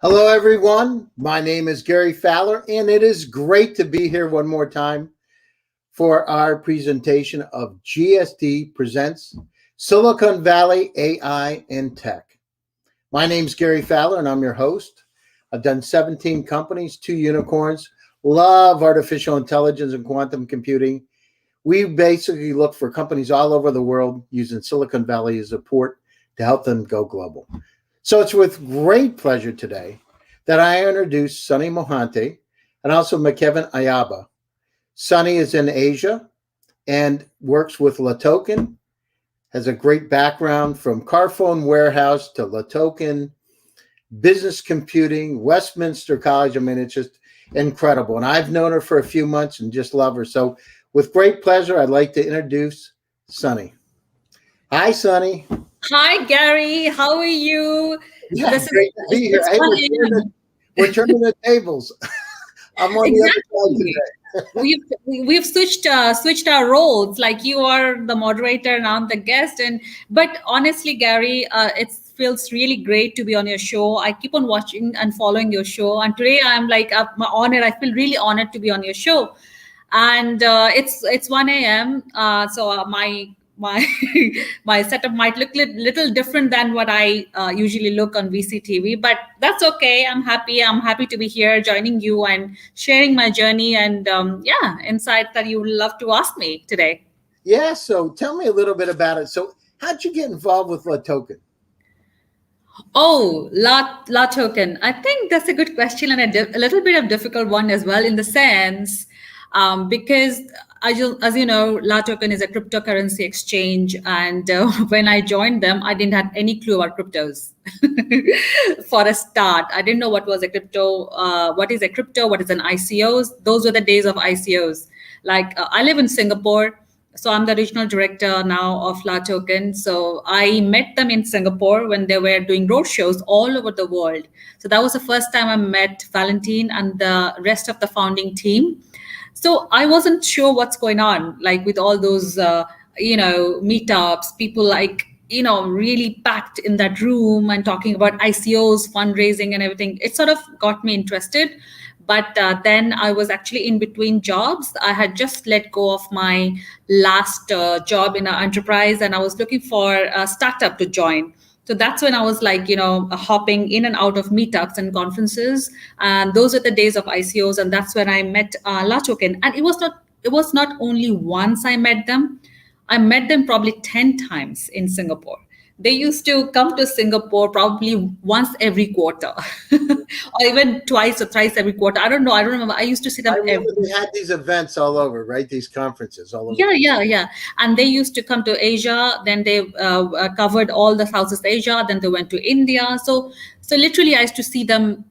Hello, everyone. My name is Gary Fowler, and it is great to be here one more time for our presentation of GSD Presents Silicon Valley AI and Tech. My name is Gary Fowler, and I'm your host. I've done 17 companies, 2 unicorns, love artificial intelligence and quantum computing. We basically look for companies all over the world using Silicon Valley as a port to help them go global. So it's with great pleasure today that I introduce Sonny Mohanty and also McKevin Ayaba. Sonny is in Asia and works with LaToken, has a great background from Carphone Warehouse to LaToken, business computing, Westminster College. I mean, it's just incredible. And I've known her for a few months and just love her. So with great pleasure, I'd like to introduce Sonny. Hi, Sonny. Hi, Gary. How are you? Yeah, this great to be here. Hey, we're turning the tables. I'm on the other side today. We've switched our roles. Like you are the moderator and I'm the guest. But honestly, Gary, it feels really great to be on your show. I keep on watching and following your show, and today I'm like honored. I feel really honored to be on your show. And it's 1 a.m. So my setup might look little different than what I usually look on VCTV, but that's okay. I'm happy to be here joining you and sharing my journey and insights that you would love to ask me today. Yeah, so tell me a little bit about it. So how'd you get involved with LaToken? Oh, LaToken. I think that's a good question and a little bit of difficult one as well, in the sense because as you know, LaToken is a cryptocurrency exchange, and when I joined them, I didn't have any clue about cryptos. For a start, I didn't know what was a crypto, what is a crypto, what is an ICOs. Those were the days of ICOs. Like I live in Singapore. So I'm the regional director now of LaToken. So I met them in Singapore when they were doing roadshows all over the world. So that was the first time I met Valentine and the rest of the founding team. So I wasn't sure what's going on, like with all those, meetups, people like, really packed in that room and talking about ICOs, fundraising and everything. It sort of got me interested. But then I was actually in between jobs. I had just let go of my last job in an enterprise, and I was looking for a startup to join. So that's when I was like, hopping in and out of meetups and conferences. And those are the days of ICOs. And that's when I met LaToken. And it was not only once I met them. I met them probably 10 times in Singapore. They used to come to Singapore probably once every quarter or even twice or thrice every quarter. I don't know. I don't remember. I used to see them. They had these events all over, right? These conferences all over. Yeah. And they used to come to Asia. Then they covered all the Southeast Asia. Then they went to India. So literally I used to see them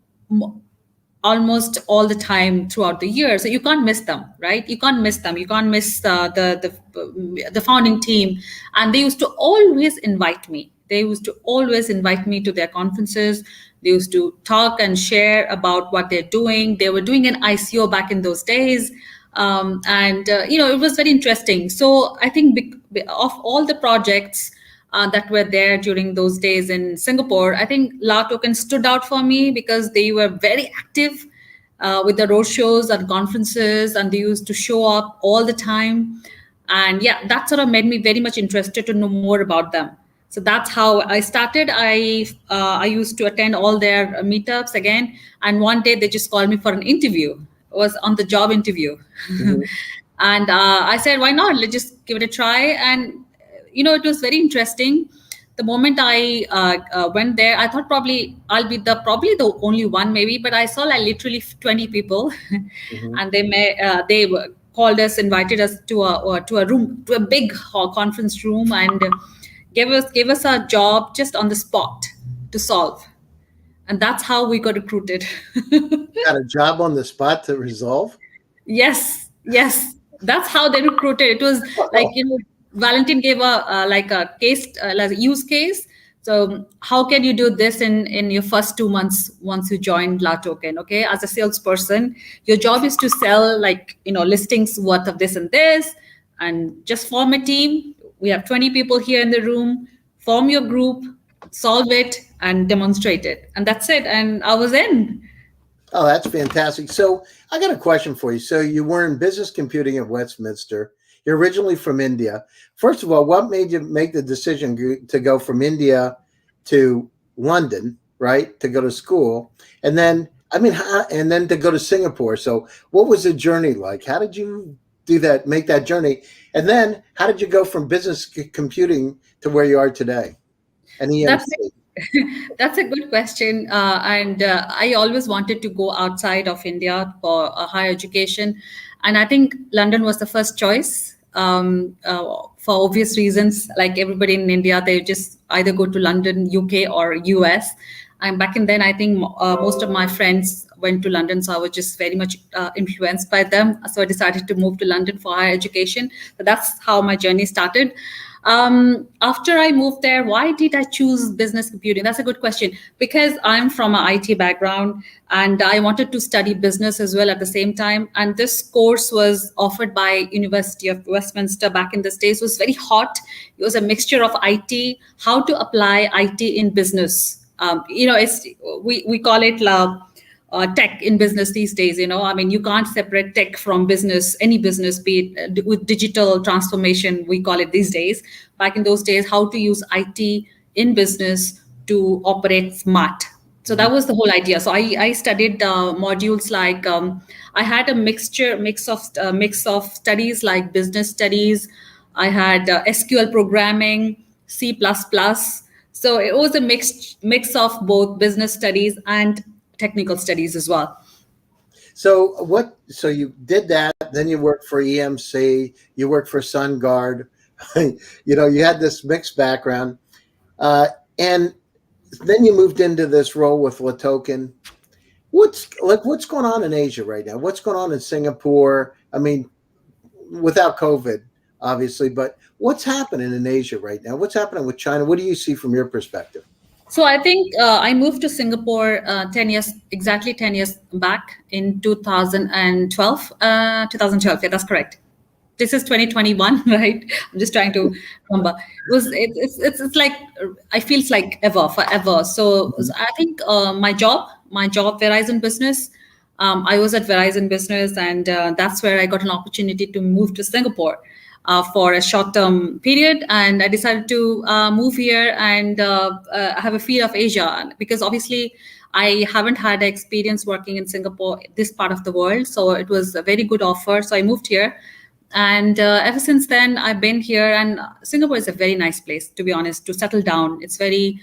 almost all the time throughout the year. So you can't miss them, right? You can't miss them. You can't miss the founding team. And they used to always invite me. They used to always invite me to their conferences. They used to talk and share about what they're doing. They were doing an ICO back in those days. It was very interesting. So I think of all the projects that were there during those days in Singapore, I think LaToken stood out for me because they were very active with the roadshows and conferences, and they used to show up all the time. And yeah, that sort of made me very much interested to know more about them. So that's how I started. I used to attend all their meetups again, and one day they just called me for an interview. It was on the job interview. Mm-hmm. And I said, why not? Let's just give it a try. And it was very interesting. The moment I went there, I thought probably I'll be probably the only one, maybe. But I saw like literally 20 people, mm-hmm. And they called us, invited us to a room, to a big conference room, and gave us a job just on the spot to solve. And that's how we got recruited. Got a job on the spot to resolve? Yes. That's how they recruited. It was like, Valentine gave a case, like a use case. So how can you do this in your first 2 months once you joined LaToken? Okay, as a salesperson, your job is to sell listings worth of this and this, and just form a team. We have 20 people here in the room. Form your group, solve it, and demonstrate it. And that's it. And I was in. Oh, that's fantastic. So I got a question for you. So you were in business computing at Westminster. You're originally from India. First of all, what made you make the decision to go from India to London, right? To go to school. And then, I mean, and then to go to Singapore. So what was the journey like? How did you do that, make that journey? And then how did you go from business computing to where you are today? And That's EMC. That's a good question. And I always wanted to go outside of India for higher education. And I think London was the first choice for obvious reasons. Like everybody in India, they just either go to London, UK, or US. And back in then, I think most of my friends went to London. So I was just very much influenced by them. So I decided to move to London for higher education. So that's how my journey started. After I moved there, why did I choose business computing? That's a good question, because I'm from an IT background and I wanted to study business as well at the same time. And this course was offered by University of Westminster back in the States. It was very hot. It was a mixture of IT, how to apply IT in business. We call it tech in business these days. I mean, you can't separate tech from business, any business, be it with digital transformation, we call it these days. Back in those days, how to use IT in business to operate smart. So that was the whole idea. So I studied modules like I had a mix of studies like business studies. I had SQL programming, C++. So it was a mix of both business studies and technical studies as well. So you did that, then you worked for EMC, you worked for SunGard. You had this mixed background. And then you moved into this role with Latoken. What's going on in Asia right now? What's going on in Singapore? I mean, without COVID, obviously, but what's happening in Asia right now? What's happening with China? What do you see from your perspective? So I think I moved to Singapore 10 years back in 2012. 2012, yeah, that's correct. This is 2021, right? I'm just trying to remember. It's like I feels like forever. So I think my job, Verizon Business. I was at Verizon Business, and that's where I got an opportunity to move to Singapore for a short-term period. And I decided to move here and have a feel of Asia, because obviously I haven't had experience working in Singapore, this part of the world. So it was a very good offer. So I moved here. And ever since then, I've been here. And Singapore is a very nice place, to be honest, to settle down. It's very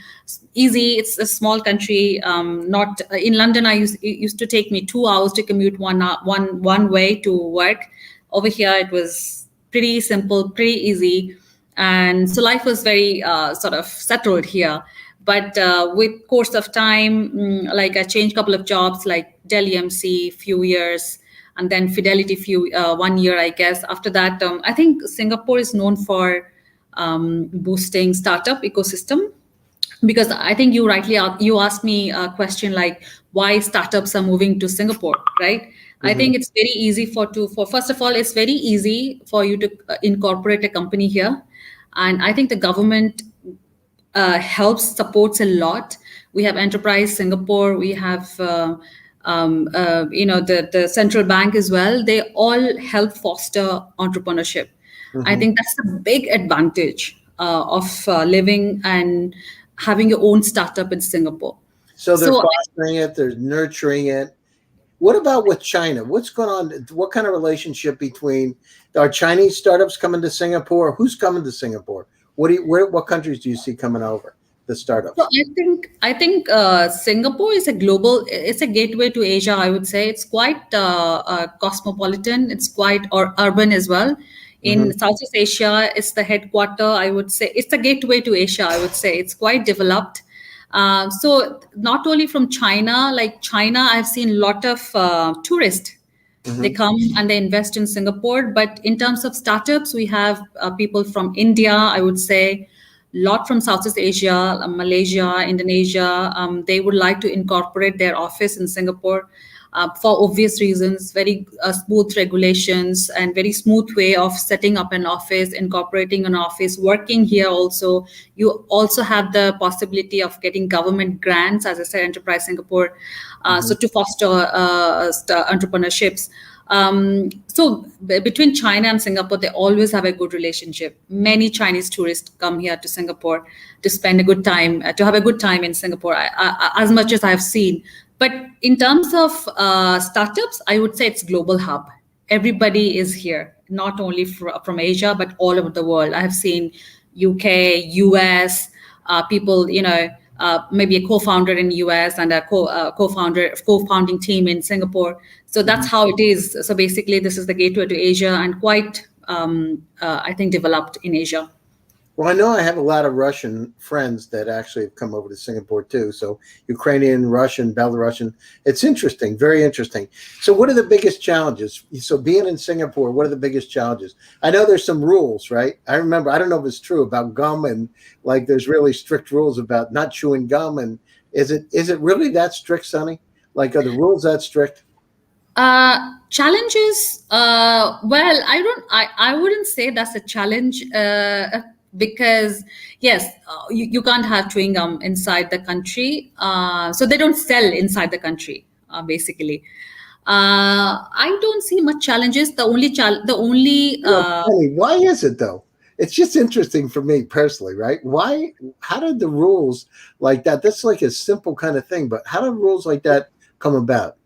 easy. It's a small country. Not in London, it used to take me 2 hours to commute one way to work. Over here, it was pretty simple, pretty easy. And so life was very sort of settled here. But with course of time, like I changed a couple of jobs, like Dell EMC, few years, and then Fidelity 1 year, I guess. After that, I think Singapore is known for boosting startup ecosystem, because I think you asked me a question like why startups are moving to Singapore, right? Mm-hmm. I think it's very easy for first of all, it's very easy for you to incorporate a company here, and I think the government supports a lot. We have Enterprise Singapore, we have the central bank as well. They all help foster entrepreneurship. Mm-hmm. I think that's a big advantage of living and having your own startup in Singapore. So they're fostering it, they're nurturing it. What about with China? What's going on? What kind of relationship between our Chinese startups coming to Singapore? Who's coming to Singapore? What countries do you see coming over? The startups? So I think Singapore is it's a gateway to Asia. I would say it's quite cosmopolitan. It's quite urban as well. In Southeast Asia, it's the headquarter. I would say it's the gateway to Asia. I would say it's quite developed. So not only from China, like China, I've seen a lot of tourists. They come and they invest in Singapore. But in terms of startups, we have people from India, I would say, lot from Southeast Asia, Malaysia, Indonesia. They would like to incorporate their office in Singapore. for obvious reasons, very smooth regulations and very smooth way of setting up an office, incorporating an office, working here also. You also have the possibility of getting government grants, as I said, Enterprise Singapore, so to foster entrepreneurships. Between China and Singapore, they always have a good relationship. Many Chinese tourists come here to Singapore to spend a good time, to have a good time in Singapore, as much as I've seen. But in terms of startups, I would say it's global hub. Everybody is here, not only from Asia, but all over the world. I have seen UK, US, people, maybe a co-founder in US and a co-founding team in Singapore. So that's how it is. So basically, this is the gateway to Asia and quite, I think, developed in Asia. Well, I know I have a lot of Russian friends that actually have come over to Singapore too. So Ukrainian, Russian, Belarusian. It's interesting, very interesting. So what are the biggest challenges? So being in Singapore, what are the biggest challenges? I know there's some rules, right? I remember, I don't know if it's true about gum, and like there's really strict rules about not chewing gum. And is it really that strict, Sonny? Like, are the rules that strict? Challenges, well, I wouldn't say that's a challenge, because yes, you can't have chewing gum inside the country, so they don't sell inside the country, basically. I don't see much challenges. The only Funny. Why is it though? It's just interesting for me personally, right? Why? How did the rules like that? That's like a simple kind of thing, but how did rules like that come about?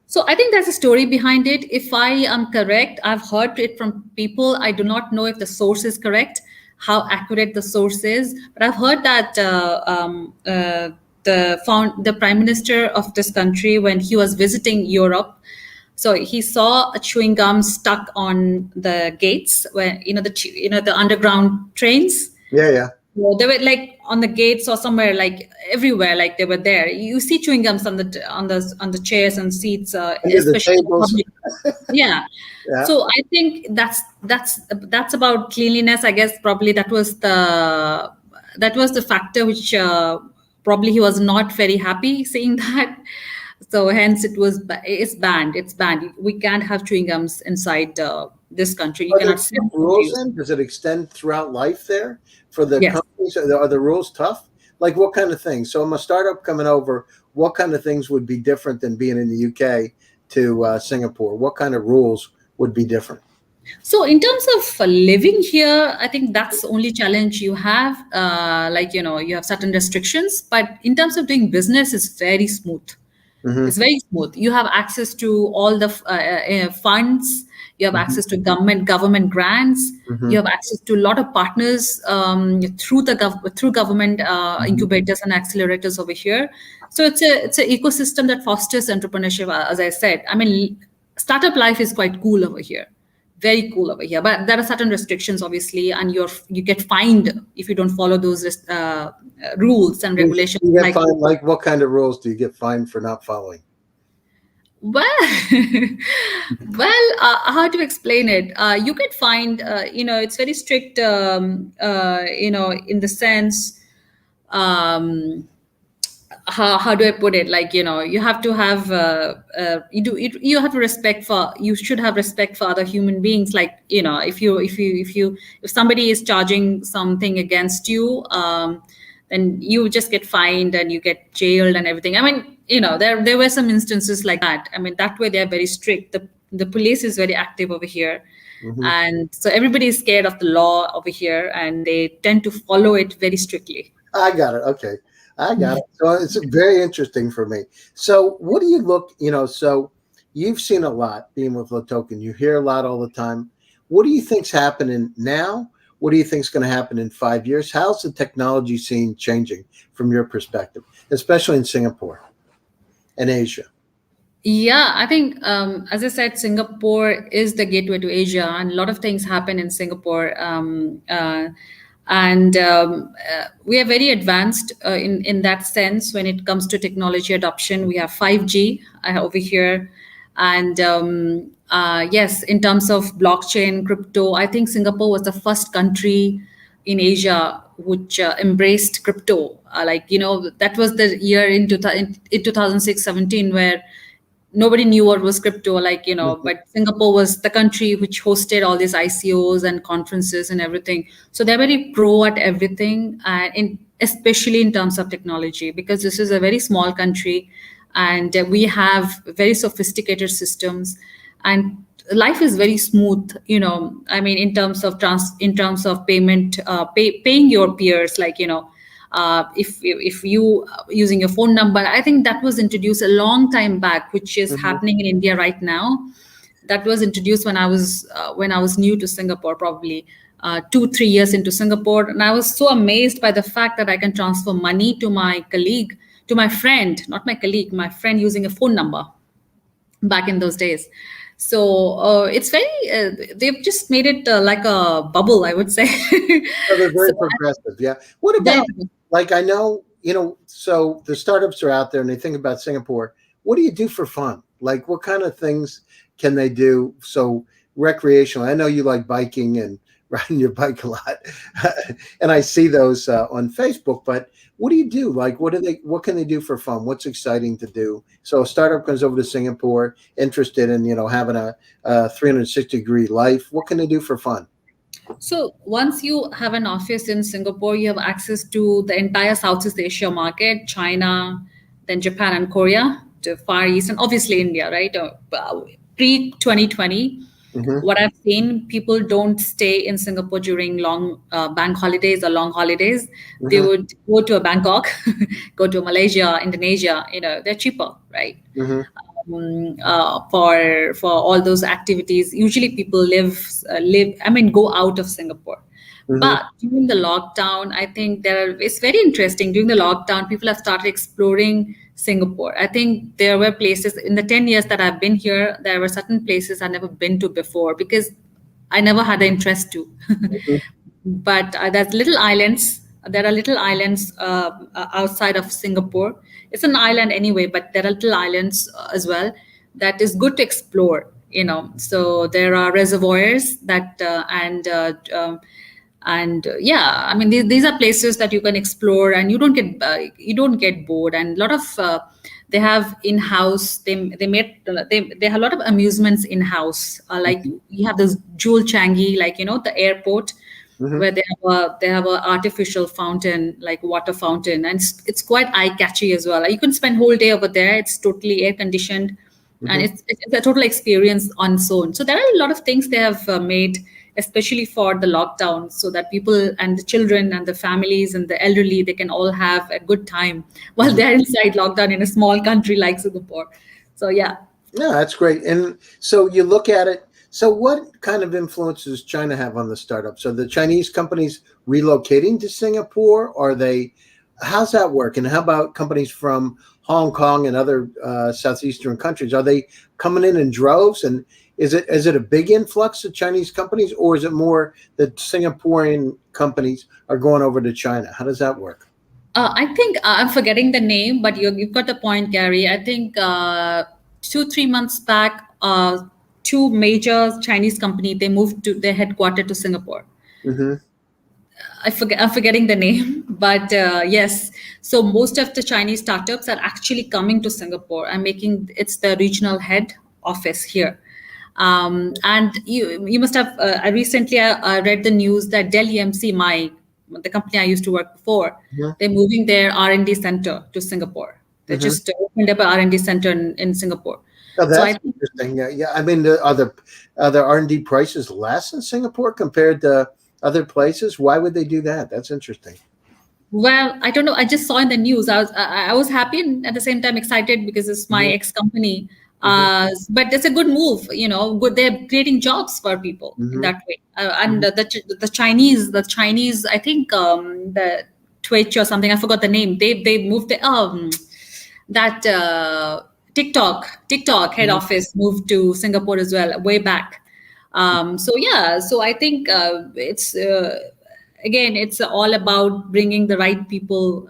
So I think there's a story behind it. If I am correct, I've heard it from people. I do not know if the source is correct, how accurate the source is, but I've heard that the prime minister of this country, when he was visiting Europe, so he saw a chewing gum stuck on the gates, where the underground trains. Yeah. Well, they were like on the gates or somewhere, like everywhere, like they were there. You see chewing gums on the chairs and seats, Under the tables. Yeah. Yeah. So I think that's about cleanliness. I guess probably that was the factor which probably he was not very happy seeing that. So hence it's banned. It's banned. We can't have chewing gums inside this country. You cannot sell rules in? Does it extend throughout life there for the Yes. companies? Are the rules tough? Like what kind of things? So I'm a startup coming over. What kind of things would be different than being in the UK to Singapore? What kind of rules would be different? So in terms of living here, I think that's the only challenge you have. You have certain restrictions, but in terms of doing business, it's very smooth. Mm-hmm. It's very smooth. You have access to all the funds. You have access to government grants. Mm-hmm. You have access to a lot of partners through government incubators and accelerators over here. So it's an ecosystem that fosters entrepreneurship. As I said, I mean, startup life is quite cool over here. Very cool over here, but there are certain restrictions, obviously, and you get fined if you don't follow those rules and regulations. You get fined, like what kind of rules do you get fined for not following? Well, how to explain it? You get fined. It's very strict. In the sense. How do I put it? Like, you have to have you have you should have respect for other human beings. Like, if somebody is charging something against you, then you just get fined and you get jailed and everything. I mean, there were some instances like that. I mean, that way they're very strict. The police is very active over here. Mm-hmm. And so everybody is scared of the law over here, and they tend to follow it very strictly. I got it. Okay. I got it. So it's very interesting for me. So what do you look, so you've seen a lot being with LaToken. You hear a lot all the time. What do you think's happening now? What do you think's going to happen in 5 years? How's the technology scene changing from your perspective, especially in Singapore and Asia? Yeah, I think, as I said, Singapore is the gateway to Asia, and a lot of things happen in Singapore. We are very advanced in that sense when it comes to technology adoption. We have 5G over here. And yes, in terms of blockchain, crypto, I think Singapore was the first country in Asia which embraced crypto. That was the year in 2006-17 where nobody knew what was crypto, like, Mhm. but Singapore was the country which hosted all these ICOs and conferences and everything. So they're very pro at everything, and especially in terms of technology, because this is a very small country, and we have very sophisticated systems, and life is very smooth. I mean, in terms of payment, paying your peers, like, if you using your phone number. I think that was introduced a long time back, which is Mhm. happening in India right now. That was introduced when I was new to Singapore, probably 2-3 years into Singapore, and I was so amazed by the fact that I can transfer money to my colleague, to my friend, not my colleague, my friend, using a phone number back in those days. So it's very they've just made it like a bubble, I would say. So they're So very progressive. Yeah. What very about, like, I know, so the startups are out there and they think about Singapore. What do you do for fun? Like, what kind of things can they do? So recreational. I know you like biking and riding your bike a lot, and I see those on Facebook. But what do you do? Like, what can they do for fun? What's exciting to do? So a startup comes over to Singapore, interested in having a 360-degree life. What can they do for fun? So once you have an office in Singapore, you have access to the entire Southeast Asia market, China, then Japan and Korea, to Far East, and obviously India, right? Pre 2020, Hmm. what I've seen, people don't stay in Singapore during long bank holidays or long holidays. They Hmm. would go to a Bangkok, go to Malaysia, Indonesia. They're cheaper, right? Hmm. For all those activities. Usually, people live. I mean, go out of Singapore. Hmm. But during the lockdown, I think it's very interesting. During the lockdown, people have started exploring Singapore. I think there were places in the 10 years that I've been here. There were certain places I've never been to before because I never had the interest to. But there's little islands. There are little islands outside of Singapore. It's an island anyway, but there are little islands as well that is good to explore. So there are reservoirs that and yeah, I mean, these are places that you can explore, and you don't get bored. And a lot of they have in house, they have a lot of amusements in house, like you have this Jewel Changi, like, the airport, Hmm. where they have a artificial fountain, like water fountain, and it's quite eye catchy as well. Like, you can spend whole day over there. It's totally air conditioned, and Hmm. it's a total experience on its own. So there are a lot of things they have made, especially for the lockdown, so that people and the children and the families and the elderly, they can all have a good time while Hmm. they're inside lockdown in a small country like Singapore. So yeah. Yeah, that's great. And so you look at it. So what kind of influence does China have on the startup? So the Chinese companies relocating to Singapore? Are they? How's that work? And how about companies from Hong Kong and other southeastern countries? Are they coming in droves? And is it a big influx of Chinese companies, or is it more that Singaporean companies are going over to China? How does that work? I think I'm forgetting the name, but you've got the point, Gary. I think 2-3 months back, two major Chinese company, they moved to their headquarters to Singapore. Hmm. I'm forgetting the name, but yes. So most of the Chinese startups are actually coming to Singapore and making it's the regional head office here. And you must have. I recently I read the news that Dell EMC, the company I used to work for, Hmm. they're moving their R&D center to Singapore. They Hmm. just opened up an R&D center in Singapore. Oh, So that's I think, interesting. Yeah, yeah. I mean, are the R&D prices less in Singapore compared to other places? Why would they do that? That's interesting. well, I don't know. I just saw in the news. I was happy and at the same time excited because it's my Hmm. ex company. Hmm. But it's a good move. Good. They're creating jobs for people in Hmm. that way. And Hmm. the Chinese, I think the Twitch or something. I forgot the name. They moved that TikTok head Hmm. office moved to Singapore as well way back. So yeah, so I think it's again, it's all about bringing the right people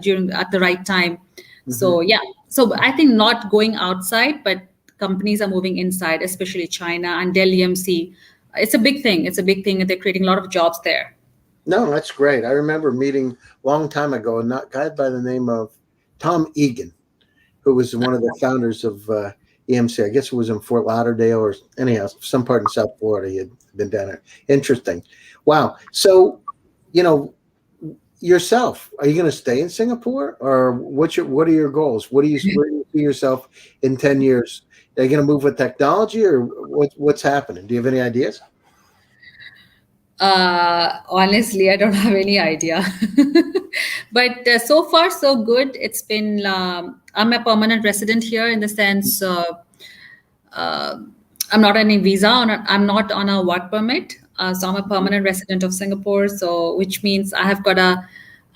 during at the right time. Hmm. So yeah, so I think not going outside, but companies are moving inside, especially China and Dell EMC. It's a big thing. It's a big thing, and they're creating a lot of jobs there. No, that's great. I remember meeting a long time ago a guy by the name of Tom Egan, who was one of the founders of EMC. I guess it was in Fort Lauderdale or anyhow, some part in South Florida. He had been down there. Interesting. Wow. So, you know, yourself, are you going to stay in Singapore, or what are your goals? Where do you see yourself in 10 years? Are you going to move with technology, or what's happening? Do you have any ideas? Honestly, I don't have any idea. But so far, so good. It's been, I'm a permanent resident here in the sense uh, I'm not on a visa, I'm not on a work permit. So I'm a permanent resident of Singapore. So which means I have got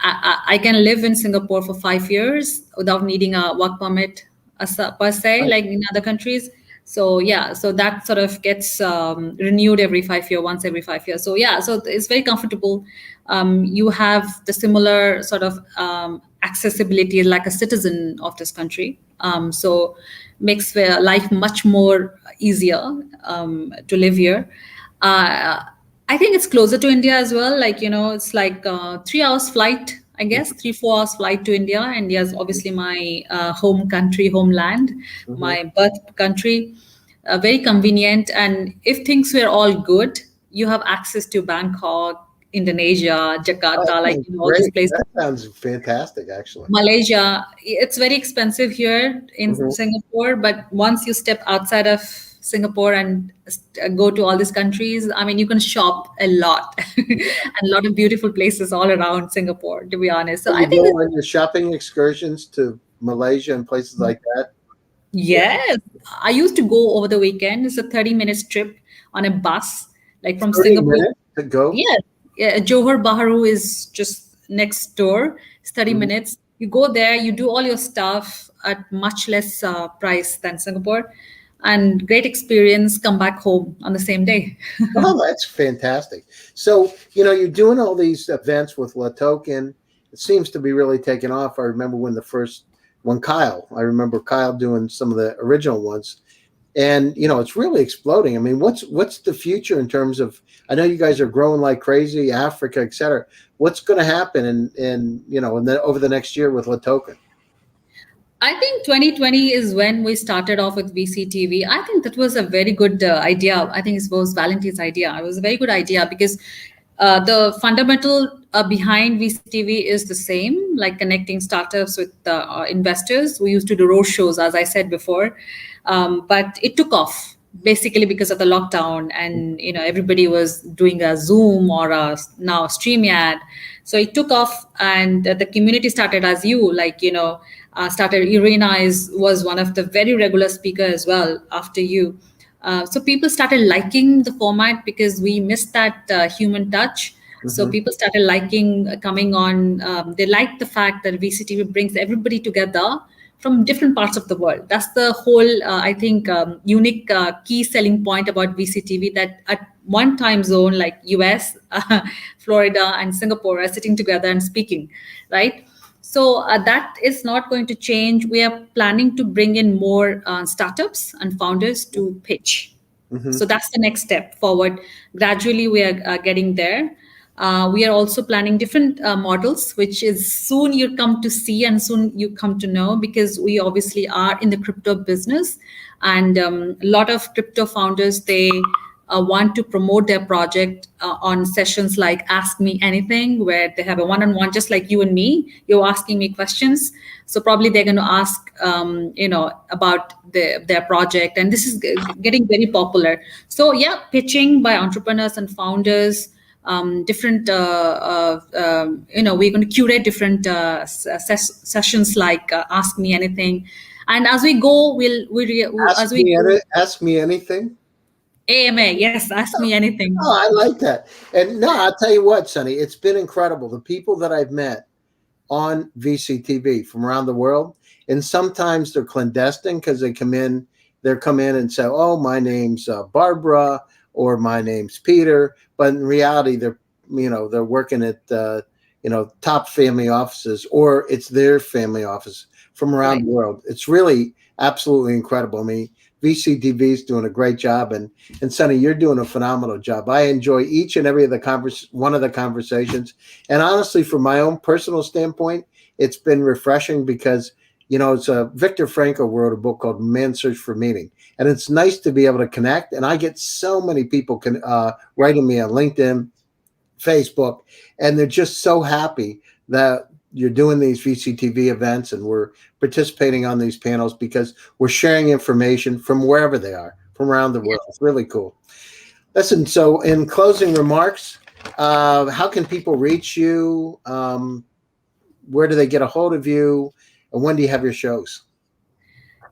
I can live in Singapore for 5 years without needing a work permit per se, Right. like in other countries. So yeah, so that sort of gets renewed every 5 years, once every 5 years. So yeah, so it's very comfortable. You have the similar sort of accessibility like a citizen of this country. So makes life much more easier to live here. Uh, I think it's closer to India as well. Like, it's like 3 hours flight, I guess, 3, 4 hours flight to India. India is obviously my home country, homeland, Mm-hmm. my birth country. Very convenient. And if things were all good, you have access to Bangkok, Indonesia, Oh, that Jakarta, like, sounds all these great. places. That sounds fantastic, actually. Malaysia, it's very expensive here in Mm-hmm. Singapore, but once you step outside of Singapore and go to all these countries, I mean, you can shop a lot and a lot of beautiful places all around Singapore, to be honest. So So I you think go on your shopping excursions to Malaysia and places like that. Yeah. yes, I used to go over the weekend. It's a 30 minutes trip on a bus, like from 30 Singapore. minutes to go. Yes, yeah, Johor Bahru is just next door. It's 30 Mhm. minutes. You go there, you do all your stuff at much less price than Singapore, and great experience. Come back home on the same day. Oh, that's fantastic. So, you're doing all these events with La Token. It seems to be really taking off. I remember I remember Kyle doing some of the original ones. And, it's really exploding. I mean, what's the future in terms of, I know you guys are growing like crazy, Africa, et cetera. What's going to happen over the next year with La Token? I think 2020 is when we started off with VCTV. I think that was a very good idea. I think it was Valentine's idea. It was a very good idea because the fundamental behind VCTV is the same, like connecting startups with investors. We used to do road shows, as I said before, but it took off basically because of the lockdown, and everybody was doing a Zoom or now StreamYard. So it took off, and the community started as you like started. Irina was one of the very regular speaker as well after you. So people started liking the format because we missed that human touch. So Mm-hmm. people started liking coming on. They liked the fact that VCTV brings everybody together from different parts of the world. That's the whole, I think, unique key selling point about VCTV, that at one time zone like US, Florida, and Singapore are sitting together and speaking, right? So that is not going to change. We are planning to bring in more startups and founders to pitch. Mm-hmm. So that's the next step forward. Gradually, we are getting there. We are also planning different models, which is soon you come to see and soon you come to know, because we obviously are in the crypto business, and a lot of crypto founders, they want to promote their project on sessions like Ask Me Anything, where they have a one-on-one, just like you and me. You're asking me questions, so probably they're going to ask, about their project, and this is getting very popular. So yeah, pitching by entrepreneurs and founders. Different we're going to curate different sessions like Ask Me Anything, and as we go as we go. Ask me anything. AMA, yes, Ask Me Anything. Oh, I like that. And no, I'll tell you what, Sonny, it's been incredible. The people that I've met on VCTV from around the world, and sometimes they're clandestine because they come in and say, "Oh, my name's Barbara," or "My name's Peter," but in reality, they're working at top family offices, or it's their family office from around Right. the world. It's really absolutely incredible. I mean, VCTV is doing a great job, and Sonny, you're doing a phenomenal job. I enjoy each and every of one of the conversations, and honestly, from my own personal standpoint, it's been refreshing because It's Viktor Frankl wrote a book called Man's Search for Meaning, and it's nice to be able to connect. And I get so many people writing me on LinkedIn, Facebook, and they're just so happy that you're doing these VCTV events and we're participating on these panels because we're sharing information from wherever they are, from around the world. It's really cool. Listen, so in closing remarks, how can people reach you? Where do they get a hold of you? And when do you have your shows?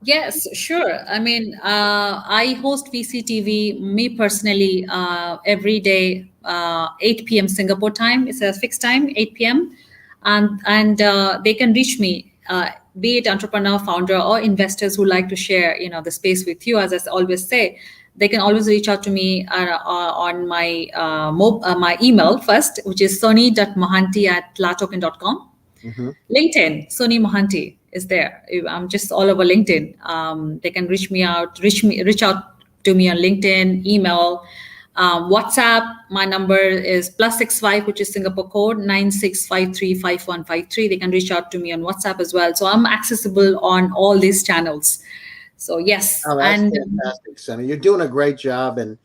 Yes, sure. I mean, I host VCTV, me personally, every day, 8 p.m. Singapore time. It's a fixed time, 8 p.m. And they can reach me, be it entrepreneur, founder, or investors who like to share, the space with you. As I always say, they can always reach out to me on my my email first, which is sonny.mohanty@latoken.com. Mm-hmm. LinkedIn, Sonny Mohanty is there. I'm just all over LinkedIn. They can reach out to me on LinkedIn, email, WhatsApp. My number is +65, which is Singapore code 96535153. They can reach out to me on WhatsApp as well. So I'm accessible on all these channels. So yes, Oh, that's and fantastic, Sonny. You're doing a great job, and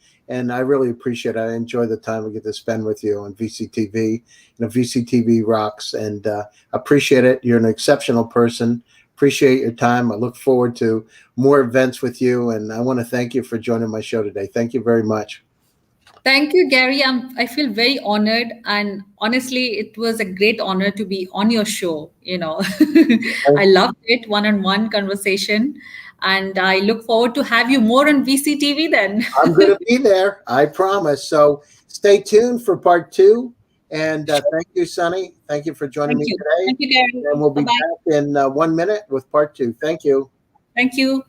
I really appreciate it. I enjoy the time we get to spend with you on VCTV. VCTV rocks, and appreciate it. You're an exceptional person. Appreciate your time. I look forward to more events with you, and I want to thank you for joining my show today. Thank you very much. thank you, Gary. I feel very honored, and honestly, it was a great honor to be on your show. I loved it, one-on-one conversation, and I look forward to have you more on VCTV then. I'm going to be there. I promise. So stay tuned for part 2. And thank you, Sonny. Thank you for joining Thank me you. today. Thank you, Gary. And we'll be Bye bye. back in 1 minute with part 2. Thank you. Thank you.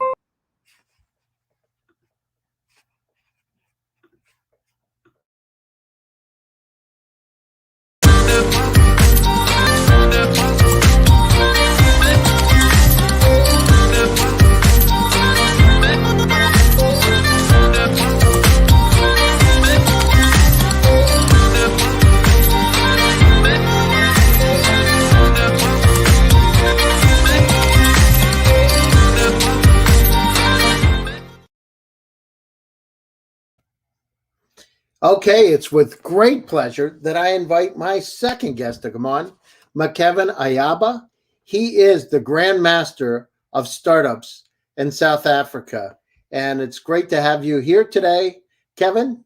Okay, it's with great pleasure that I invite my second guest to come on, McKevin Ayaba. He is the Grand Master of Startups in South Africa, and it's great to have you here today, Kevin.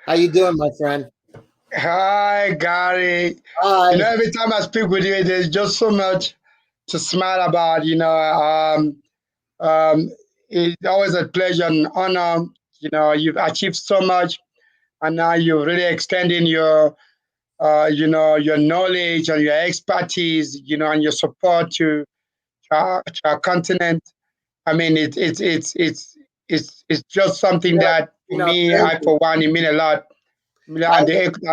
How you doing, my friend? Hi, Gary. Hi. Every time I speak with you, there's just so much to smile about. It's always a pleasure and honor. You've achieved so much, and now you're really extending your knowledge and your expertise, and your support to our continent. I mean, it's just something Yeah, that for me, thank I you. for one, it mean a lot. I, And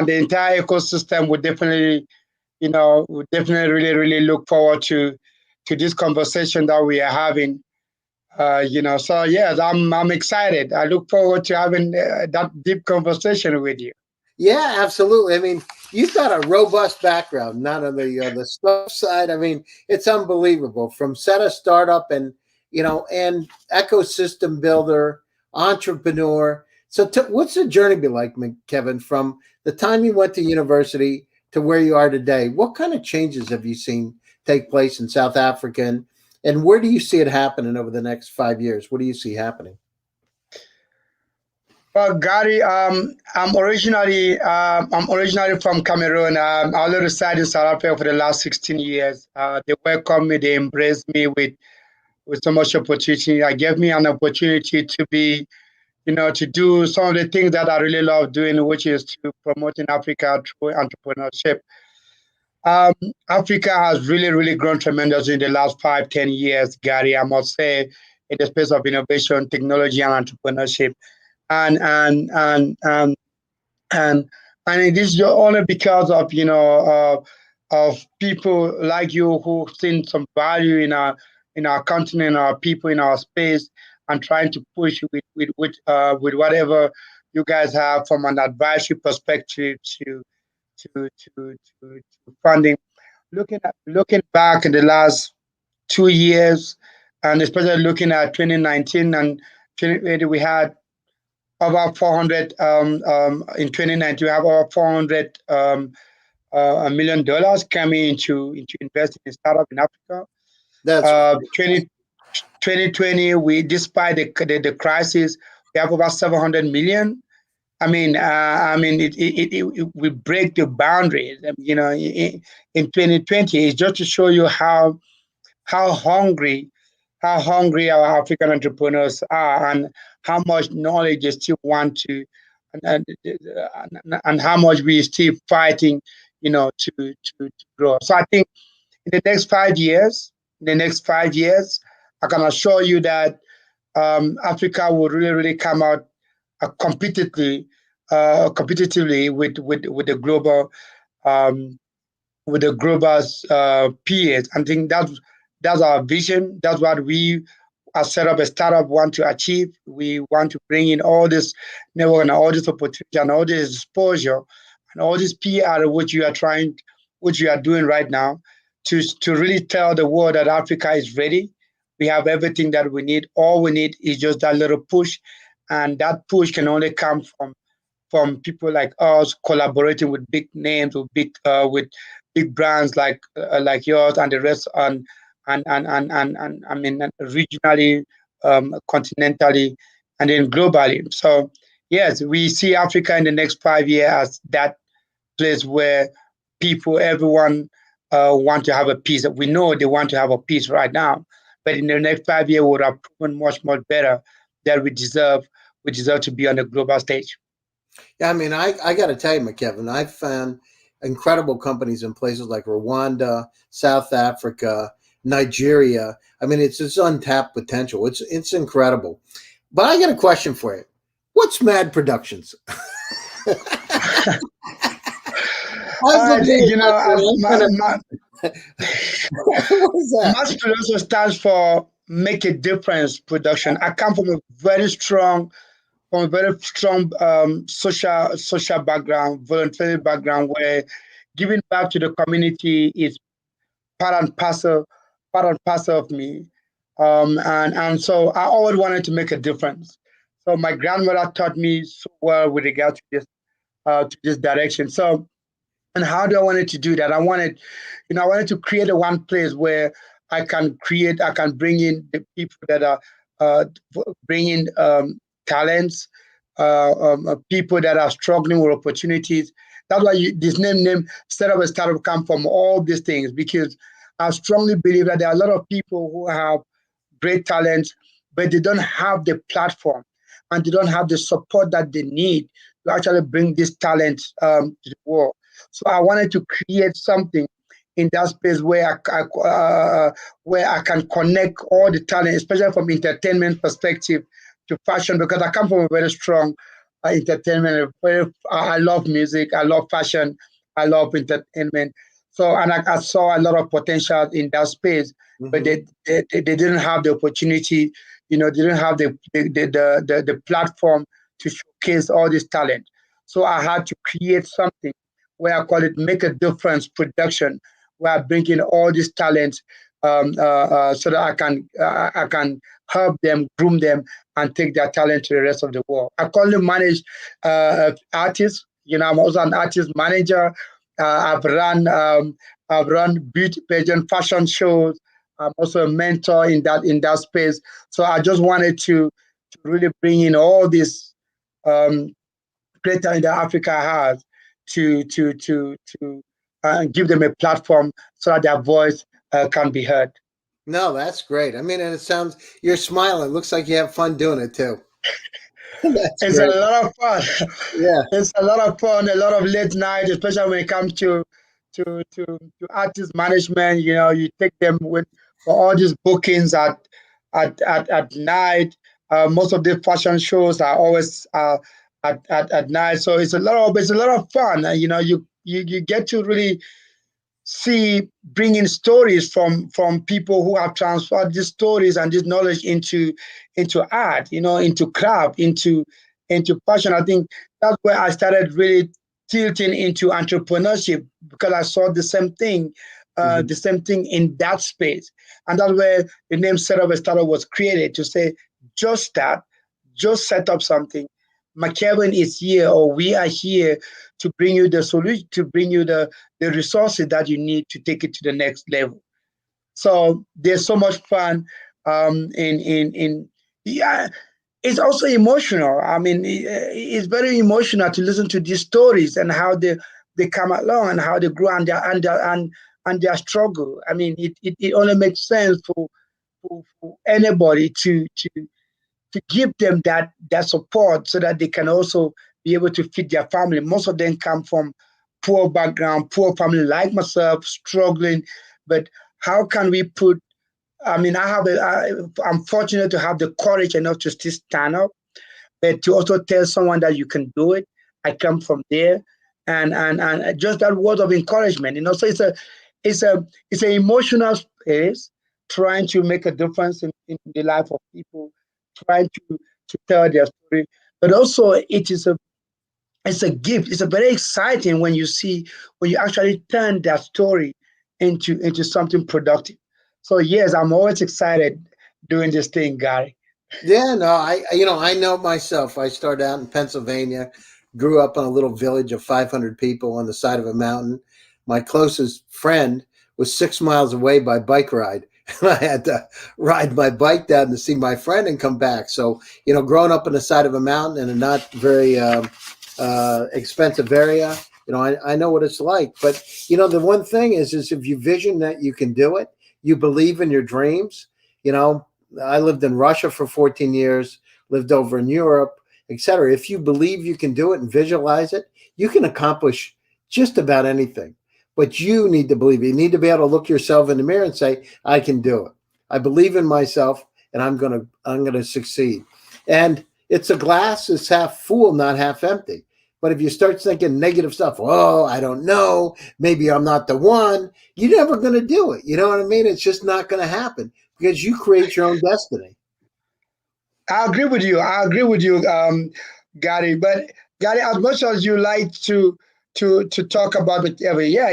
the entire ecosystem would definitely, would definitely really, really look forward to this conversation that we are having. So yes, I'm excited. I look forward to having that deep conversation with you. Yeah, absolutely. I mean, you've got a robust background, not on the stuff side. I mean, it's unbelievable. From set a startup and ecosystem builder, entrepreneur. So, what's the journey be like, Kevin, from the time you went to university to where you are today? What kind of changes have you seen take place in South Africa, and where do you see it happening over the next 5 years? What do you see happening? Well, Gary, I'm originally from Cameroon. I only reside in South Africa for the last 16 years. They welcomed me, they embraced me with so much opportunity. I gave me an opportunity to be, to do some of the things that I really love doing, which is to promote in Africa through entrepreneurship. Um, Africa has really, really grown tremendously in the last 5, 10 years, Gary. I must say, in the space of innovation, technology, and entrepreneurship, and and and and and and it is only because of of people like you who seen some value in our continent, our people, in our space, and trying to push with whatever you guys have from an advisory perspective to funding. Looking back in the last 2 years, and especially looking at 2019 and 2020, we had over 400 in 2019. We have over 400 $1 million coming into investing in startup in Africa. That's 2020, we despite the crisis, we have over 700 million. We break the boundaries. In 2020, it's just to show you how hungry our African entrepreneurs are, and how much knowledge they still want to, and how much we still fighting, to grow. So I think in the next 5 years, I can assure you that Africa will really, really come out competitively with the global um, peers. I think that's our vision. That's what we, as set up a startup, want to achieve. We want to bring in all this network and all this opportunity and all this exposure and all this PR, which you are doing right now, to really tell the world that Africa is ready. We have everything that we need. All we need is just that little push, and that push can only come from people like us collaborating with big names, with big brands like yours and the rest, and I mean regionally, continentally, and then globally. So yes, we see Africa in the next 5 years as that place where everyone want to have a piece. We know they want to have a piece right now, but in the next 5 years, we would have proven much, much better that we deserve to be on the global stage. Yeah, I mean, I got to tell you, McKevin, I've found incredible companies in places like Rwanda, South Africa, Nigeria. I mean, it's untapped potential. It's incredible. But I got a question for you. What's Mad Productions? What is that? Mass production stands for Make a Difference Production. I come from a very strong social background, voluntary background, where giving back to the community is part and parcel, of me. And so I always wanted to make a difference. So my grandmother taught me so well with regard to this direction. So, and how do I wanted to do that? I wanted to create a one place where I can bring in the people that are bringing talents, people that are struggling with opportunities. That's why this name set up a startup come from all these things, because I strongly believe that there are a lot of people who have great talents, but they don't have the platform and they don't have the support that they need to actually bring this talent to the world. So I wanted to create something in that space where I can connect all the talent, especially from entertainment perspective to fashion, because I come from a very strong entertainment. I love music, I love fashion, I love entertainment. So, and I saw a lot of potential in that space, but they didn't have the opportunity, they didn't have the platform to showcase all this talent. So I had to create something where I call it Make a Difference Production, where I bring in all these talents, so that I can help them, groom them, and take their talent to the rest of the world. I currently manage artists. I'm also an artist manager. I've run beauty pageant, fashion shows. I'm also a mentor in that space. So I just wanted to really bring in all this great talent that Africa has to give them a platform so that their voice can be heard. No, that's great. I mean, and it sounds, you're smiling. It looks like you have fun doing it too. That's It's great. a lot of fun. Yeah. It's a lot of fun, a lot of late night, especially when it comes to artist management. You take them for all these bookings at night. Most of the fashion shows are always at night, so it's a lot of fun. You get to really bringing stories from people who have transferred these stories and this knowledge into art, into craft, into passion. I think that's where I started really tilting into entrepreneurship, because I saw the same thing the same thing in that space. And that's where the name Set Up a Startup was created, to say, just start, just set up something. McKevin is here, or we are here to bring you the solution, to bring you the resources that you need to take it to the next level. So there's so much fun in yeah. It's also emotional. I mean, it's very emotional to listen to these stories and how they come along and how they grow and their struggle. I mean, it only makes sense for anybody to give them that support so that they can also be able to feed their family. Most of them come from poor background, poor family like myself, struggling. But how can we put, I mean, I'm fortunate to have the courage enough to still stand up, but to also tell someone that you can do it. I come from there, and just that word of encouragement. So it's an emotional space, trying to make a difference in the life of people, trying to tell their story. But also, it's a gift. It's a very exciting when you actually turn that story into something productive. So yes, I'm always excited doing this thing, Gary. Yeah, no, I know myself. I started out in Pennsylvania, grew up in a little village of 500 people on the side of a mountain. My closest friend was 6 miles away by bike ride. And I had to ride my bike down to see my friend and come back. So, growing up on the side of a mountain in a not very expensive area, I know what it's like. But, the one thing is if you vision that you can do it, you believe in your dreams, I lived in Russia for 14 years, lived over in Europe, etc. If you believe you can do it and visualize it, you can accomplish just about anything. But you need to believe it. You need to be able to look yourself in the mirror and say, I can do it. I believe in myself, and I'm gonna succeed. And it's a glass is half full, not half empty. But if you start thinking negative stuff, oh, I don't know, maybe I'm not the one, you're never going to do it. You know what I mean? It's just not going to happen because you create your own destiny. I agree with you. Gary. But Gary, as much as you like to talk about it every year,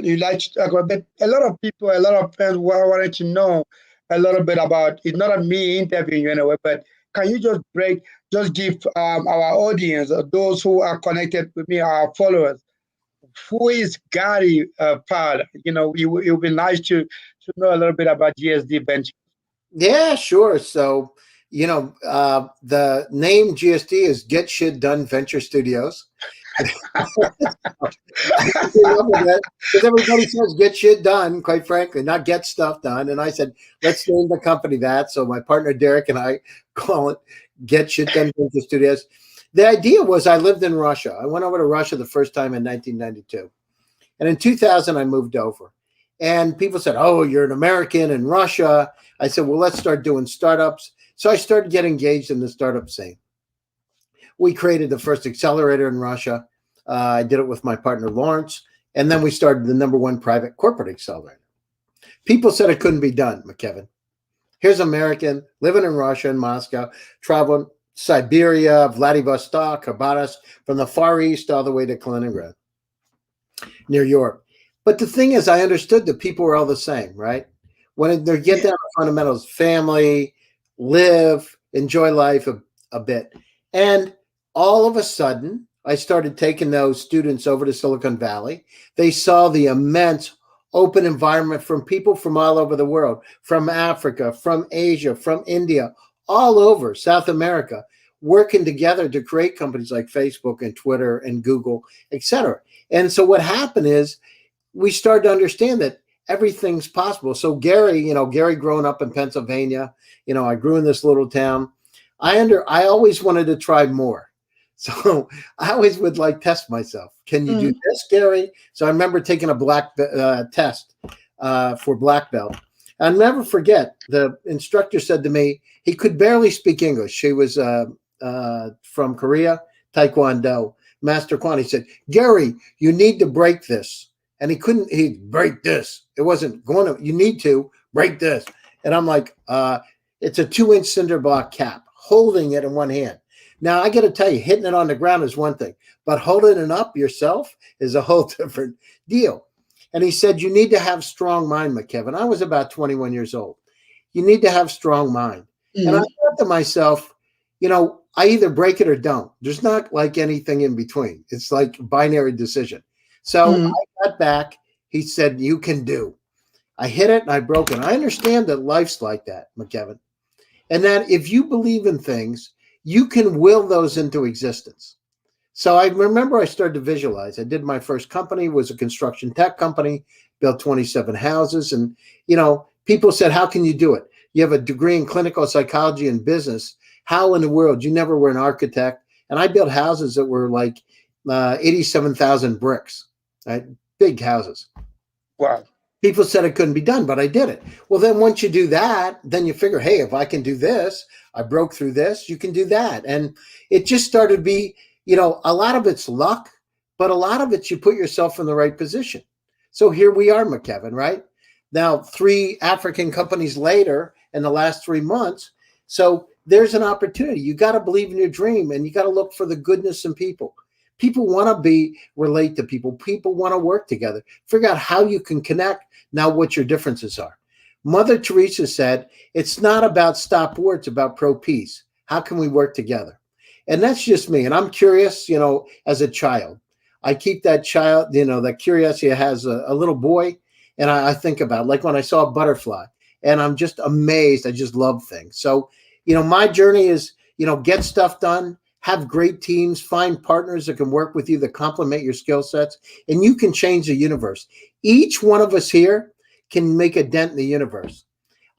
you like to talk about it. A lot of people, a lot of friends wanted to know a little bit about. It's not me interviewing you anyway, but can you just give our audience, those who are connected with me, our followers, who is Gary Fowler? It would be nice to know a little bit about GSD Venture. Yeah, sure. So, the name GSD is Get Shit Done Venture Studios. I came up with that because everybody says get shit done, quite frankly, not get stuff done. And I said, let's name the company that. So my partner Derek and I call it Get Shit Done Venture Studios. The idea was I lived in Russia. I went over to Russia the first time in 1992. And in 2000, I moved over. And people said, oh, you're an American in Russia. I said, well, let's start doing startups. So I started getting engaged in the startup scene. We created the first accelerator in Russia. I did it with my partner, Lawrence. And then we started the #1 private corporate accelerator. People said it couldn't be done, McKevin. Here's American, living in Russia, in Moscow, traveling Siberia, Vladivostok, Khabarovsk, from the Far East all the way to Kaliningrad, near Europe. But the thing is, I understood that people were all the same, right? When they get down to fundamentals, family, live, enjoy life a bit. And all of a sudden, I started taking those students over to Silicon Valley. They saw the immense open environment from people from all over the world, from Africa, from Asia, from India, all over South America, working together to create companies like Facebook and Twitter and Google, etc. And so what happened is we started to understand that everything's possible. So Gary, Gary growing up in Pennsylvania, I grew in this little town. I always wanted to try more. So I always would test myself. Can you do this, Gary? So I remember taking a black test for black belt. I'll never forget, the instructor said to me, he could barely speak English. She was from Korea, Taekwondo, Master Kwan. He said, Gary, you need to break this. And he'd break this. It wasn't going to, you need to break this. And I'm like, it's a 2-inch cinder block cap, holding it in one hand. Now, I got to tell you, hitting it on the ground is one thing, but holding it up yourself is a whole different deal. And he said, you need to have strong mind, McKevin. I was about 21 years old. You need to have strong mind. And I thought to myself, I either break it or don't. There's not like anything in between. It's like a binary decision. So I got back. He said, you can do. I hit it and I broke it. I understand that life's like that, McKevin. And that if you believe in things, you can will those into existence. So I remember I started to visualize. I did my first company, was a construction tech company, built 27 houses. And, people said, how can you do it? You have a degree in clinical psychology and business. How in the world? You never were an architect. And I built houses that were like 87,000 bricks, right? Big houses. Wow. People said it couldn't be done, but I did it. Well, then once you do that, then you figure, hey, if I can do this, I broke through this, you can do that. And it just started to be, a lot of it's luck, but a lot of it's you put yourself in the right position. So here we are, McKevin, right? Now, 3 African companies later in the last 3 months. So there's an opportunity. You got to believe in your dream, and you got to look for the goodness in people. People want to relate to people. People want to work together. Figure out how you can connect. Now, what your differences are. Mother Teresa said, it's not about stop war, it's about pro peace. How can we work together? And that's just me. And I'm curious, as a child. I keep that child, that curiosity. Has a little boy, and I think about it, like when I saw a butterfly, and I'm just amazed. I just love things. So, my journey is, get stuff done, have great teams, find partners that can work with you, that complement your skill sets, and you can change the universe. Each one of us here can make a dent in the universe.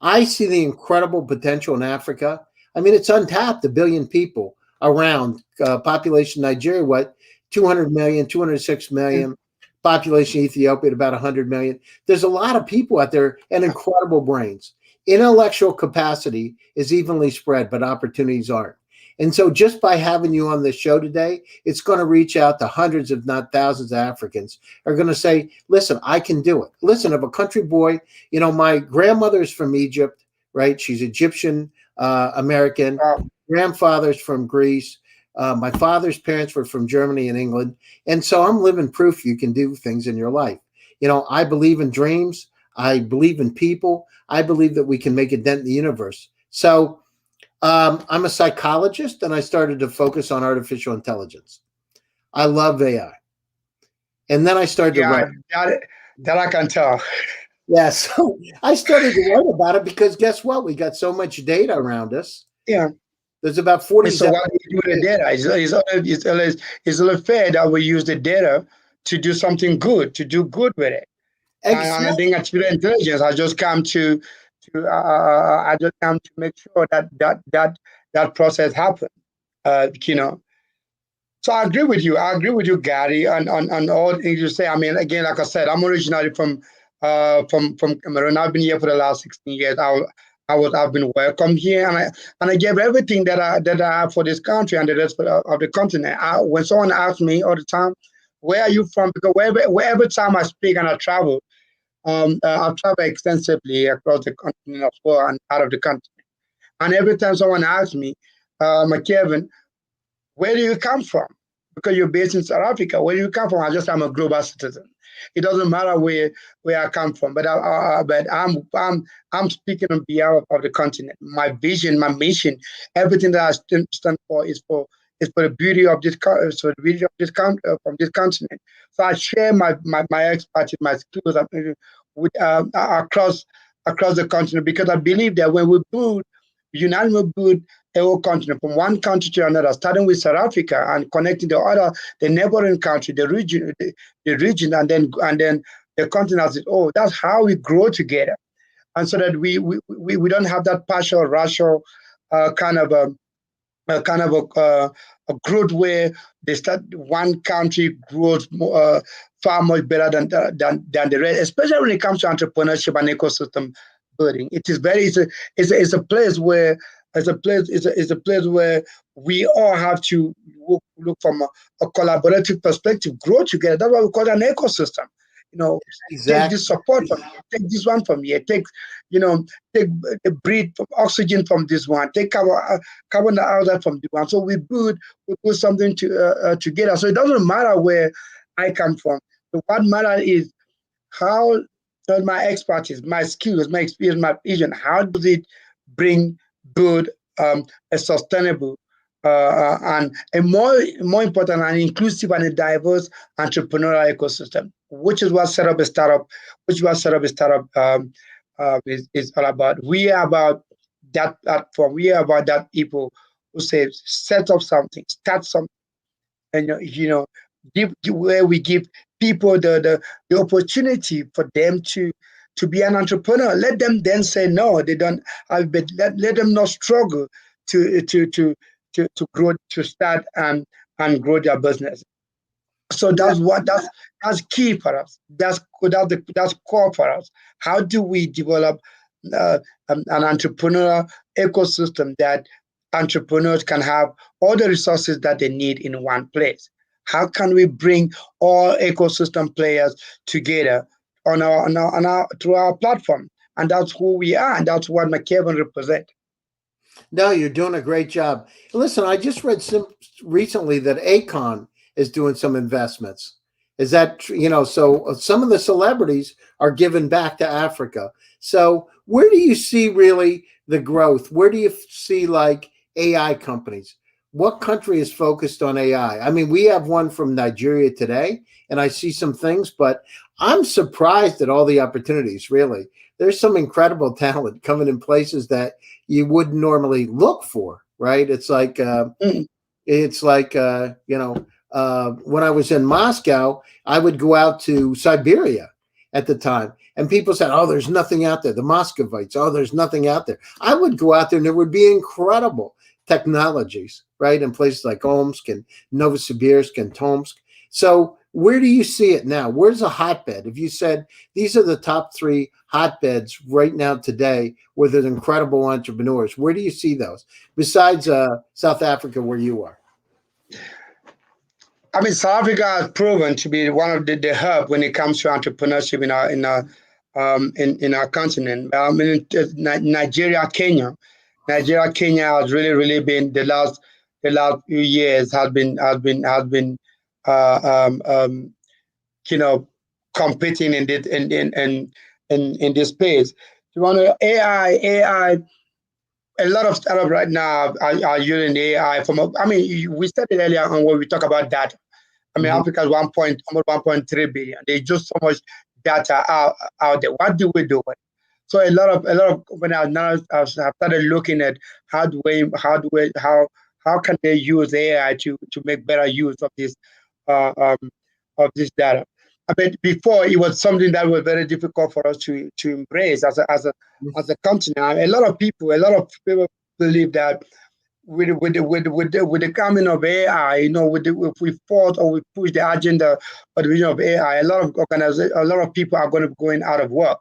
I see the incredible potential in Africa. I mean, it's untapped, 1 billion people around, population Nigeria, 200 million, 206 million, population Ethiopia at about 100 million. There's a lot of people out there and incredible brains. Intellectual capacity is evenly spread, but opportunities aren't. And so just by having you on the show today, it's going to reach out to hundreds, if not thousands of Africans are going to say, listen, I can do it. Listen, if a country boy, my grandmother is from Egypt, right? She's Egyptian American. Grandfather's from Greece. My father's parents were from Germany and England. And so I'm living proof you can do things in your life. I believe in dreams. I believe in people. I believe that we can make a dent in the universe. So I'm a psychologist, and I started to focus on artificial intelligence. I love AI. And then I started to write. That I can tell. Yeah, so I started to write about it because guess what? We got so much data around us. Yeah. There's about 40. So what we do with the data? It's only fair that we use the data to do something good, to do good with it. Exactly. And I think artificial intelligence has just come to make sure that process happens. So I agree with you. I agree with you, Gary, on all things you say. I mean, again, like I said, I'm originally from Cameroon. I've been here for the last 16 years. I've been welcomed here, and I gave everything that I have for this country and the rest of the continent. When someone asks me all the time, "Where are you from?" Because wherever time I speak and I travel, I've traveled extensively across the continent as well and out of the continent. And every time someone asks me, McKevin, where do you come from? Because you're based in South Africa. Where do you come from? I'm a global citizen. It doesn't matter where I come from, but I'm speaking on behalf of the continent. My vision, my mission, everything that I stand for is for the beauty of this from this continent. So I share my expertise, my skills with across the continent, because I believe that when we build, we build a whole continent from one country to another, starting with South Africa and connecting the neighboring country, the region, and then the continent as it whole. That's how we grow together, and so that we don't have that partial racial kind of a growth where one country grows far much better than the rest, especially when it comes to entrepreneurship and ecosystem building. It's a place where we all have to look from a collaborative perspective, grow together. That's what we call an ecosystem. Exactly. Take this support from here, take this one from here, take breathe oxygen from this one, take carbon dioxide from this one. So we build something together. So it doesn't matter where I come from. But what matters is how does my expertise, my skills, my experience, my vision, how does it bring good, a sustainable, and a more important and inclusive and a diverse entrepreneurial ecosystem, which is what set up a startup, is all about. We are about that platform. We are about that people who say set up something, start something, and where we give people the opportunity for them to be an entrepreneur. Let them then say no, they don't have, but let them not struggle to grow, to start and grow their business. So Yeah. that's key for us. That's core for us. How do we develop uh, an entrepreneurial ecosystem that entrepreneurs can have all the resources that they need in one place? How can we bring all ecosystem players together through our platform? And that's who we are, and that's what McKevin represents. No, you're doing a great job. Listen, I just read recently that Akon is doing some investments. Is that so? Some of the celebrities are giving back to Africa. So where do you see really the growth? Where do you see like AI companies? What country is focused on AI? I mean, we have one from Nigeria today, and I see some things, but I'm surprised at all the opportunities. Really, there's some incredible talent coming in places that you wouldn't normally look for, right? Mm. When I was in Moscow, I would go out to Siberia at the time, and people said, "Oh, there's nothing out there." The Muscovites, "Oh, there's nothing out there." I would go out there, and there would be incredible technologies, right, in places like Omsk and Novosibirsk and Tomsk. So, where do you see it now? Where's a hotbed? If you said these are the top three hotbeds right now today, where there's incredible entrepreneurs, where do you see those besides South Africa, where you are? I mean, South Africa has proven to be one of the hub when it comes to entrepreneurship in our continent. I mean, Nigeria, Kenya has really been the last few years has been uh, um, um, you know competing in this space. You want to AI, a lot of startups right now are using AI I mean, we said it earlier on when we talk about data. I mean, Mhm. Africa is almost 1.3 billion. There's just so much data out there. What do we do with it? So a lot of when I now have started looking at how can they use AI to make better use uh, um, of this data. I mean, before it was something that was very difficult for us to embrace as a continent. A lot of people believe that with the coming of AI, if we fought or we push the agenda or the vision of AI, a lot of people are going to be going out of work,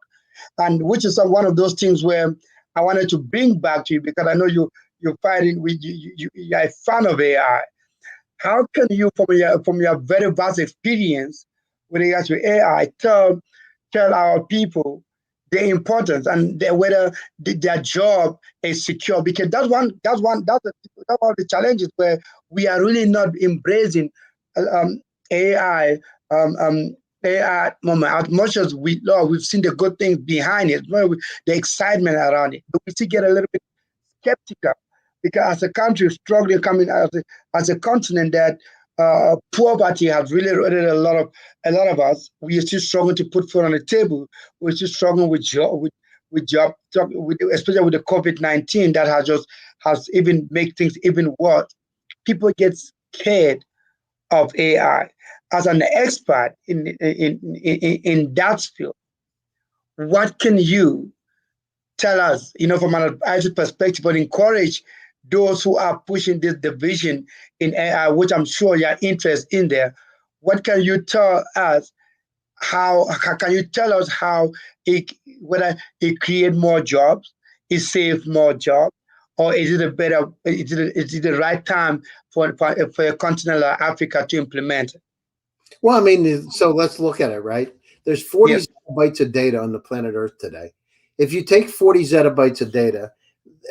and which is one of those things where I wanted to bring back to you because I know you're fighting with you're a fan of AI. How can you, from your very vast experience with regards to AI, tell our people the importance and whether their job is secure? Because that's one of the challenges where we are really not embracing uh, um, AI. Um, um, AI at the moment, as much as we've seen the good things behind it, the excitement around it, but we still get a little bit skeptical because as a country struggling coming as a continent that poverty has really eroded a lot of us. We are still struggling to put food on the table. We're still struggling with job, especially with the COVID-19 that has even made things even worse. People get scared of AI. As an expert in that field, what can you tell us, from an advisory perspective, but encourage those who are pushing this division in AI, which I'm sure you're interested in there. What can you tell us? How can you tell us how whether it create more jobs, it save more jobs, or is it the right time for a continent like Africa to implement it? Well, I mean, so let's look at it, right? There's 40 Yes. zettabytes of data on the planet Earth today. If you take 40 zettabytes of data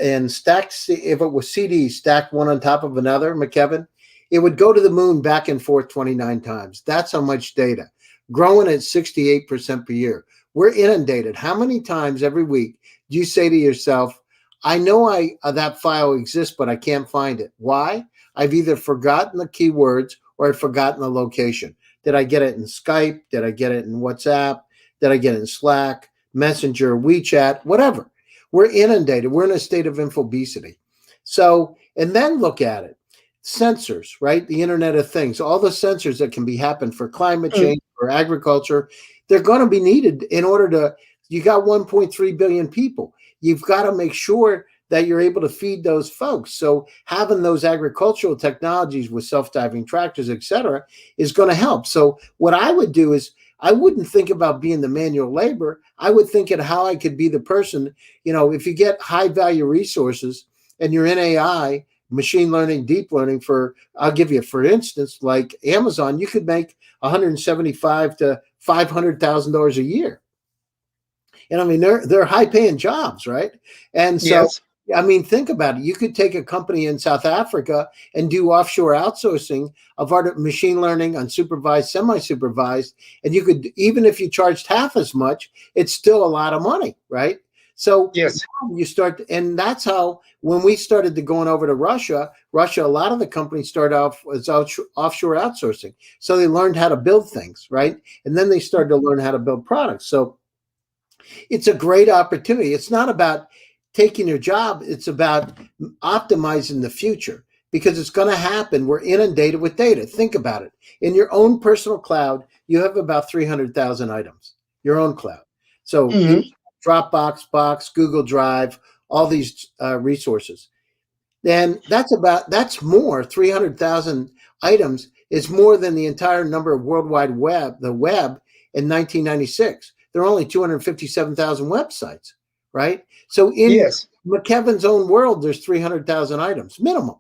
and if it was CDs stacked one on top of another, McKevin, it would go to the moon back and forth 29 times. That's how much data. growing at 68% per year. We're inundated. How many times every week do you say to yourself, I know that file exists, but I can't find it. Why? I've either forgotten the keywords or I've forgotten the location. Did I get it in Skype? Did I get it in WhatsApp? Did I get it in Slack, Messenger, WeChat, whatever? We're inundated. We're in a state of infobesity. So, and then look at it. Sensors, right? The Internet of Things, all the sensors that can be happen for climate change or agriculture, they're going to be needed in order to, you got 1.3 billion people. You've got to make sure that you're able to feed those folks. So having those agricultural technologies with self-driving tractors, et cetera, is going to help. So what I would do is I wouldn't think about being the manual labor. I would think at how I could be the person, if you get high value resources and you're in AI, machine learning, deep learning I'll give you, for instance, like Amazon, you could make $175,000 to $500,000 a year. And I mean, they're high paying jobs, right? And so, yes. I mean, think about it. You could take a company in South Africa and do offshore outsourcing of machine learning, unsupervised, semi-supervised, and you could, even if you charged half as much, it's still a lot of money, right? So yes, you start, and that's how, when we started going over to Russia, a lot of the companies start off as offshore outsourcing. So they learned how to build things, right? And then they started to learn how to build products. So it's a great opportunity. It's not about taking your job. It's about optimizing the future, because it's going to happen. We're inundated with data. Think about it. In your own personal cloud, you have about 300,000 items, your own cloud. So Dropbox, Box, Google Drive, all these resources. Then that's more, 300,000 items is more than the entire number of worldwide the web in 1996. There are only 257,000 websites, right? So in McKevin's own world, there's 300,000 items, minimum.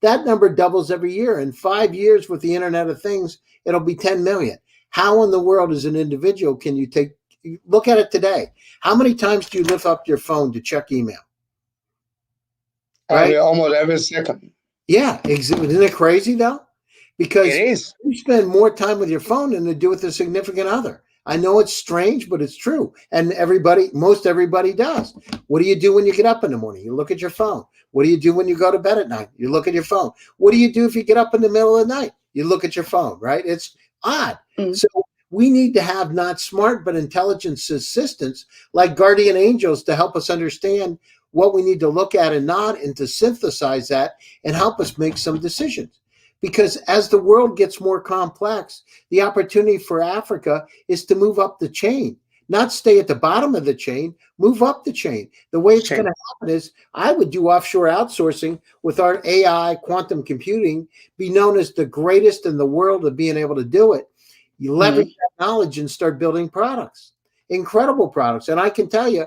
That number doubles every year. In 5 years with the Internet of Things, it'll be 10 million. How in the world as an individual can you look at it today? How many times do you lift up your phone to check email? Right? Almost every second. Yeah, isn't it crazy though? Because it is. You spend more time with your phone than to do with a significant other. I know it's strange, but it's true. And most everybody does. What do you do when you get up in the morning? You look at your phone. What do you do when you go to bed at night? You look at your phone. What do you do if you get up in the middle of the night? You look at your phone, right? It's odd. So we need to have not smart, but intelligence assistants like guardian angels to help us understand what we need to look at and not, and to synthesize that and help us make some decisions. Because as the world gets more complex, the opportunity for Africa is to move up the chain, not stay at the bottom of the chain, move up the chain. The way it's going to happen is I would do offshore outsourcing with our AI, quantum computing, be known as the greatest in the world of being able to do it. You leverage that knowledge and start building products, incredible products. And I can tell you,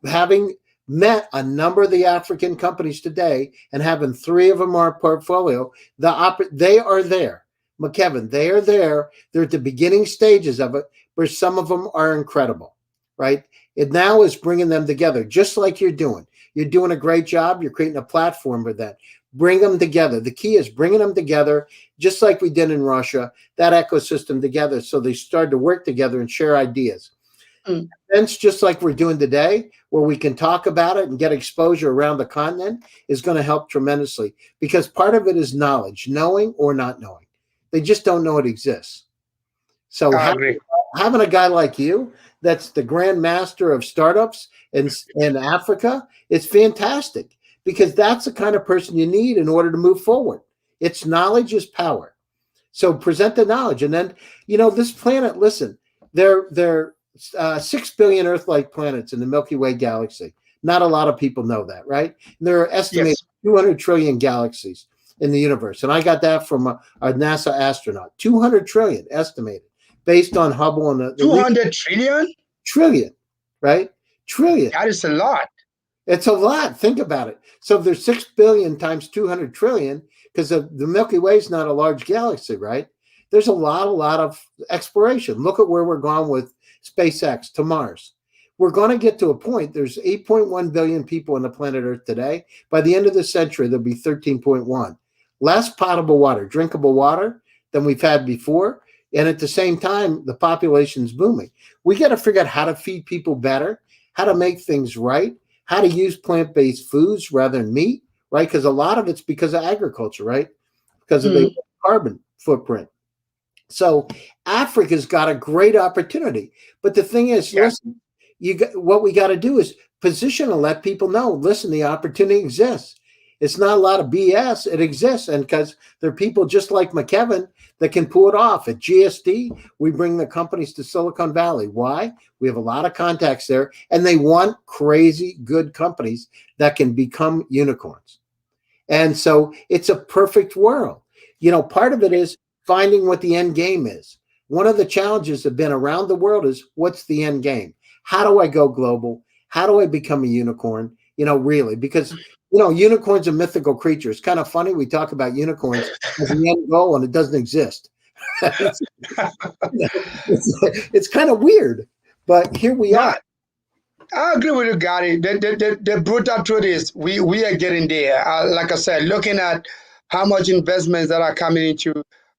having met a number of the African companies today and having 3 of them in our portfolio, they are there. McKevin, they are there. They're at the beginning stages of it, but some of them are incredible, right? It now is bringing them together, just like you're doing. You're doing a great job. You're creating a platform for that. Bring them together. The key is bringing them together, just like we did in Russia, that ecosystem together, so they start to work together and share ideas. Events just like we're doing today, where we can talk about it and get exposure around the continent, is going to help tremendously, because part of it is knowledge, knowing or not knowing. They just don't know it exists. So having a guy like you that's the grand master of startups in Africa, it's fantastic, because that's the kind of person you need in order to move forward. It's knowledge is power. So present the knowledge. And then, this planet, listen, they're 6 billion Earth-like planets in the Milky Way galaxy. Not a lot of people know that, right? And there are estimated 200 trillion galaxies in the universe. And I got that from a NASA astronaut. 200 trillion estimated, based on Hubble and the 200 trillion? Trillion, right? Trillion. That is a lot. It's a lot. Think about it. So if there's 6 billion times 200 trillion, because the Milky Way is not a large galaxy, right? There's a lot of exploration. Look at where we're going with SpaceX to Mars. We're going to get to a point. There's 8.1 billion people on the planet Earth today. By the end of the century, there'll be 13.1. Less potable water, drinkable water than we've had before. And at the same time, the population's booming. We got to figure out how to feed people better, how to make things right, how to use plant-based foods rather than meat, right? Because a lot of it's because of agriculture, right? Because of the Mhm. carbon footprint. So Africa's got a great opportunity. But the thing is, Yeah. listen, what we got to do is position and let people know, listen, the opportunity exists. It's not a lot of BS. It exists. And because there are people just like McKevin that can pull it off. At GSD, we bring the companies to Silicon Valley. Why? We have a lot of contacts there, and they want crazy good companies that can become unicorns. And so it's a perfect world. Part of it is finding what the end game is. One of the challenges that have been around the world is, what's the end game? How do I go global? How do I become a unicorn? Really, because unicorns are mythical creatures. Kind of funny. We talk about unicorns as the end goal, and it doesn't exist. it's, it's kind of weird, but here we No, are. I agree with you, Gary. The brutal truth is we are getting there. Like I said, looking at how much investments that are coming into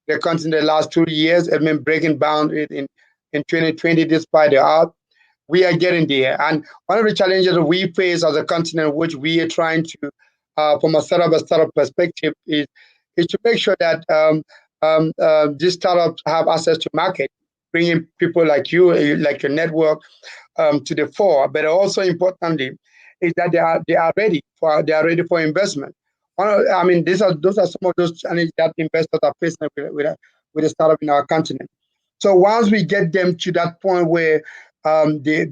the country in the last 2 years, I mean, breaking boundaries in 2020, despite the odds, we are getting there. And one of the challenges that we face as a continent, which we are trying to, from a startup perspective, is to make sure that these startups have access to market, bringing people like you, like your network, to the fore. But also importantly, is that they are ready for investment. I mean, those are some of those challenges that investors are facing with a startup in our continent. So once we get them to that point where they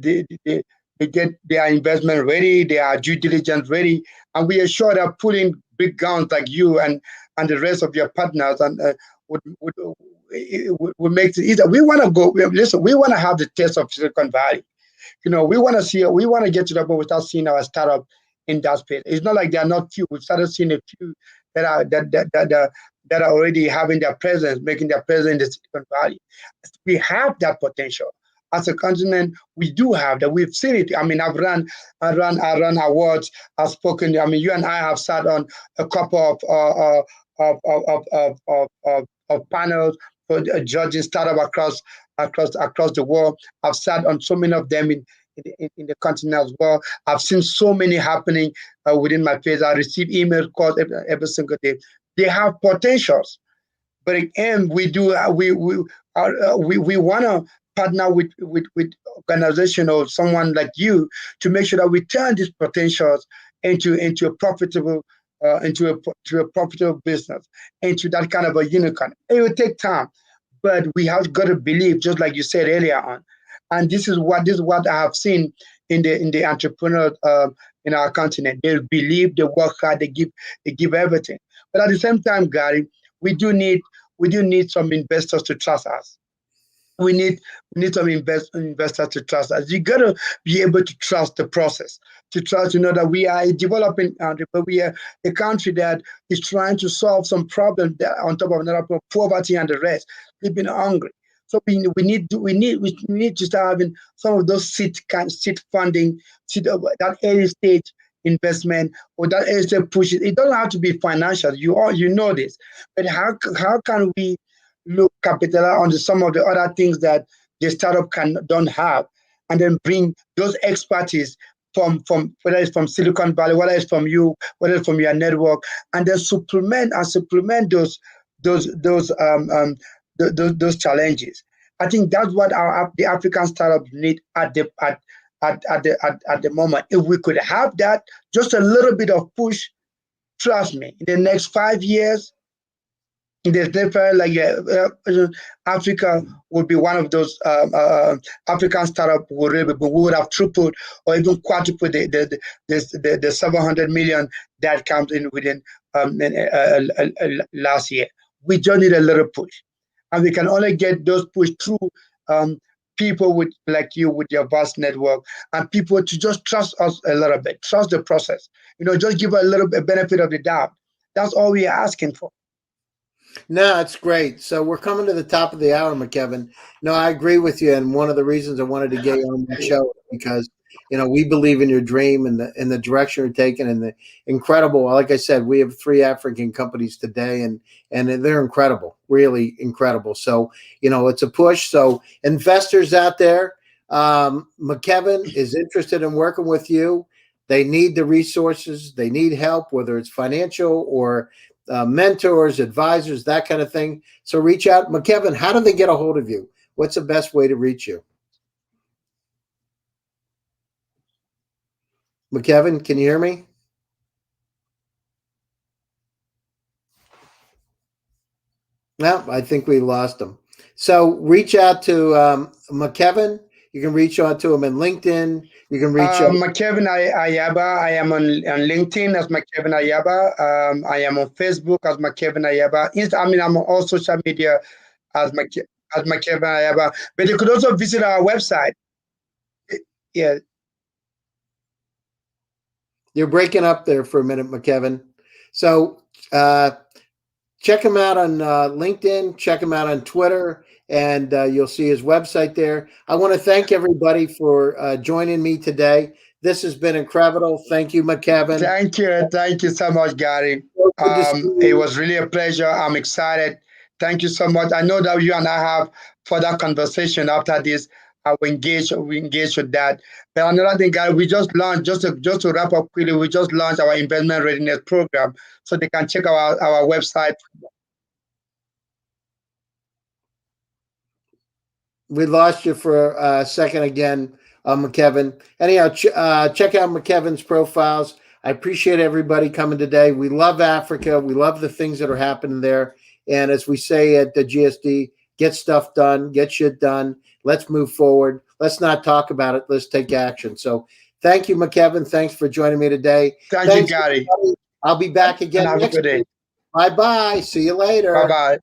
get their investment ready, they are due diligence ready, and we are sure they're pulling big guns like you and the rest of your partners, and would make it easier. We want to go. Listen, we want to have the taste of Silicon Valley. We want to get to the point we start seeing our startup in that space. It's not like there are not few. We've started seeing a few that are already having their presence, making their presence in the Silicon Valley. We have that potential. As a continent, we do have that. We've seen it. I mean, I run awards. I've spoken. I mean, you and I have sat on a couple of panels for judging startup across the world. I've sat on so many of them in the continent as well. I've seen so many happening within my page. I receive email calls every single day. They have potentials, but again, we want to partner with organization or someone like you to make sure that we turn these potentials into a profitable to a profitable business, into that kind of a unicorn. It will take time, but we have got to believe, just like you said earlier on. And this is what I have seen in the entrepreneur in our continent. They believe, they work hard, they give everything. But at the same time, Gary, we do need some investors to trust us. We need some investors to trust us. You gotta be able to trust the process, to trust that we are a developing country, but we are a country that is trying to solve some problems that on top of another problem, poverty and the rest. We've been hungry. So we need to start having some of those seed funding, that early stage investment or that early stage pushes. It doesn't have to be financial. You know this, but how can we look capitalize on some of the other things that the startup don't have, and then bring those expertise from whether it's from Silicon Valley, whether it's from you, whether it's from your network, and then supplement those challenges. I think that's what the African startups need at the moment. If we could have that, just a little bit of push, trust me, in the next 5 years, there's definitely Africa would be one of those African startup we would have tripled or even quadrupled the 700 million that comes in within last year. We just need a little push, and we can only get those push through people with like you with your vast network, and people to just trust us a little bit, trust the process. Just give a little bit benefit of the doubt. That's all we are asking for. No, it's great. So we're coming to the top of the hour, McKevin. No, I agree with you. And one of the reasons I wanted to get you on the show is because we believe in your dream and the direction you're taking and the incredible. Like I said, we have 3 African companies today, and they're incredible, really incredible. So it's a push. So investors out there, McKevin is interested in working with you. They need the resources. They need help, whether it's financial or mentors, advisors, that kind of thing. So reach out. McKevin, how do they get a hold of you? What's the best way to reach you? McKevin, can you hear me? No, I think we lost him. So reach out to McKevin. You can reach out to him in LinkedIn. You can reach out. McKevin Ayaba. I am on LinkedIn as McKevin Ayaba. I am on Facebook as McKevin Ayaba. I'm on all social media as McKevin Ayaba. But you could also visit our website. Yeah. You're breaking up there for a minute, McKevin. So check him out on LinkedIn. Check him out on Twitter. And you'll see his website there. I want to thank everybody for joining me today. This has been incredible. Thank you, McKevin. Thank you. Thank you so much, Gary. It was really a pleasure. I'm excited. Thank you so much. I know that you and I have further conversation after this. We engage with that. But another thing, Gary, we just launched, just to wrap up quickly, we just launched our investment readiness program. So they can check our website. We lost you for a second again, McKevin. Anyhow, check out McKevin's profiles. I appreciate everybody coming today. We love Africa. We love the things that are happening there. And as we say at the GSD, get stuff done, get shit done. Let's move forward. Let's not talk about it. Let's take action. So thank you, McKevin. Thanks for joining me today. Thanks, you, Gary. Everybody. I'll be back again next week. Bye-bye. See you later. Bye-bye.